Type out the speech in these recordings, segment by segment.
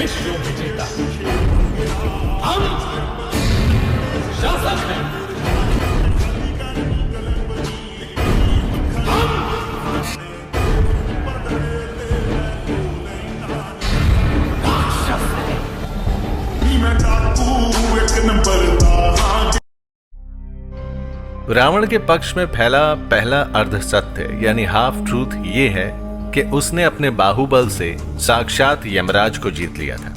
विश्व विजेता हम शासक हैं। रावण के पक्ष में फैला पहला अर्ध सत्य यानी हाफ ट्रूथ ये है कि उसने अपने बाहुबल से साक्षात यमराज को जीत लिया था।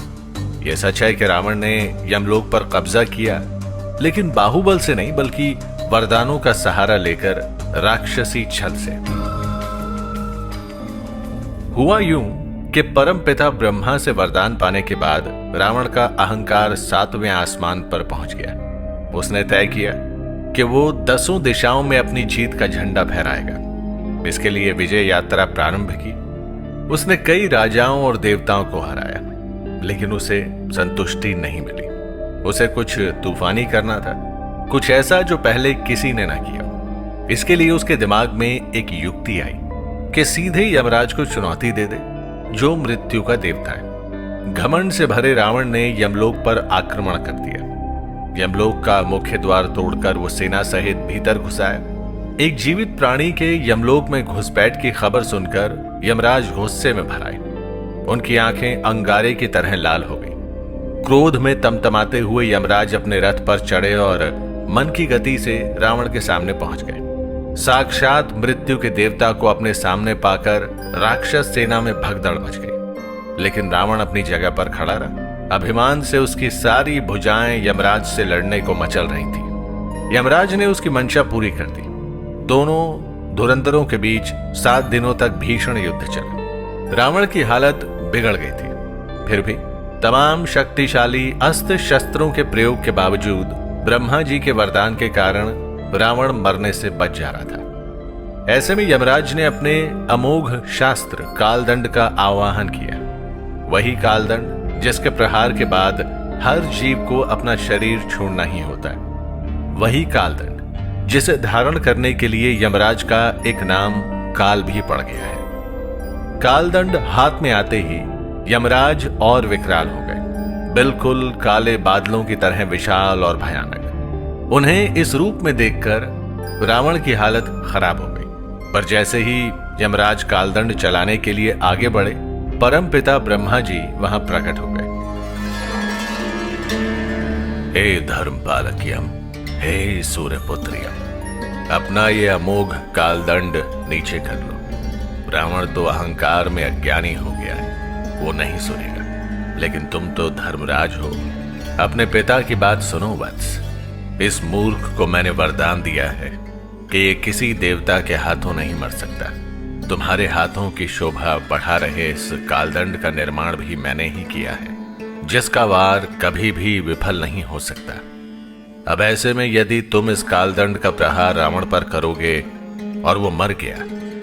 यह सच है कि रावण ने यमलोक पर कब्जा किया, लेकिन बाहुबल से नहीं बल्कि वरदानों का सहारा लेकर राक्षसी छल से। हुआ यूं कि परम पिता ब्रह्मा से वरदान पाने के बाद रावण का अहंकार 7वें आसमान पर पहुंच गया। उसने तय किया कि वो 10 दिशाओं में अपनी जीत का झंडा फहराएगा। इसके लिए विजय यात्रा प्रारंभ की। उसने कई राजाओं और देवताओं को हराया, लेकिन उसे संतुष्टि नहीं मिली। उसे कुछ तूफानी करना था, कुछ ऐसा जो पहले किसी ने ना किया। इसके लिए उसके दिमाग में एक युक्ति आई कि सीधे यमराज को चुनौती दे दे, जो मृत्यु का देवता है। घमंड से भरे रावण ने यमलोक पर आक्रमण कर दिया। यमलोक का मुख्य द्वार तोड़कर वो सेना सहित भीतर घुस आया। एक जीवित प्राणी के यमलोक में घुसपैठ की खबर सुनकर यमराज गुस्से में भर आए। उनकी आंखें अंगारे की तरह लाल हो गई। क्रोध में तमतमाते हुए यमराज अपने रथ पर चढ़े और मन की गति से रावण के सामने पहुंच गए। साक्षात मृत्यु के देवता को अपने सामने पाकर राक्षस सेना में भगदड़ मच गई, लेकिन रावण अपनी जगह पर खड़ा रहा। अभिमान से उसकी सारी भुजाएं यमराज से लड़ने को मचल रही थी। यमराज ने उसकी मंशा पूरी कर दी। दोनों धुरंधरों के बीच 7 दिनों तक भीषण युद्ध चला। रावण की हालत बिगड़ गई थी। फिर भी तमाम शक्तिशाली अस्त्र शस्त्रों के प्रयोग के बावजूद ब्रह्मा जी के वरदान के कारण रावण मरने से बच जा रहा था। ऐसे में यमराज ने अपने अमोघ शास्त्र कालदंड का आवाहन किया। वही कालदंड जिसके प्रहार के बाद हर जीव को अपना शरीर छोड़ना ही होता है। वही कालदंड जिसे धारण करने के लिए यमराज का एक नाम काल भी पड़ गया है। कालदंड हाथ में आते ही यमराज और विकराल हो गए, बिल्कुल काले बादलों की तरह विशाल और भयानक। उन्हें इस रूप में देखकर रावण की हालत खराब हो गई। पर जैसे ही यमराज कालदंड चलाने के लिए आगे बढ़े, परम पिता ब्रह्मा जी वहां प्रकट हो गए। हे धर्मपालक यम, हे सूर्यपुत्र यम, अपना ये अमोघ कालदंड नीचे कर लो। रावण तो अहंकार में अज्ञानी हो गया है, वो नहीं सुनेगा, लेकिन तुम तो धर्मराज हो। अपने पिता की बात सुनो वत्स। इस मूर्ख को मैंने वरदान दिया है कि ये किसी देवता के हाथों नहीं मर सकता। तुम्हारे हाथों की शोभा बढ़ा रहे इस कालदंड का निर्माण भी मैंने ही किया है, जिसका वार कभी भी विफल नहीं हो सकता। अब ऐसे में यदि तुम इस कालदंड का प्रहार रावण पर करोगे और वो मर गया,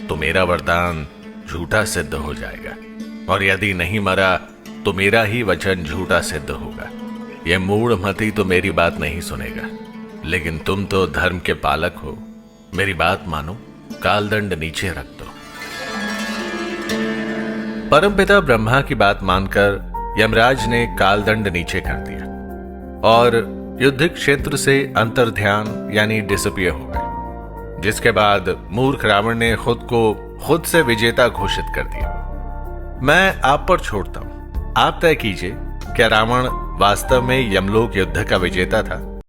तो मेरा वरदान झूठा सिद्ध हो जाएगा, और यदि नहीं मरा तो मेरा ही वचन झूठा सिद्ध होगा। यह मूढ़मती तो मेरी बात नहीं सुनेगा, लेकिन तुम तो धर्म के पालक हो। मेरी बात मानो, कालदंड नीचे रख दो। परमपिता ब्रह्मा की बात मानकर यमराज ने कालदंड नीचे कर दिया और युद्ध क्षेत्र से अंतर्ध्यान यानी डिसअपियर हो गए। जिसके बाद मूर्ख रावण ने खुद को खुद से विजेता घोषित कर दिया। मैं आप पर छोड़ता हूं, आप तय कीजिए, क्या रावण वास्तव में यमलोक युद्ध का विजेता था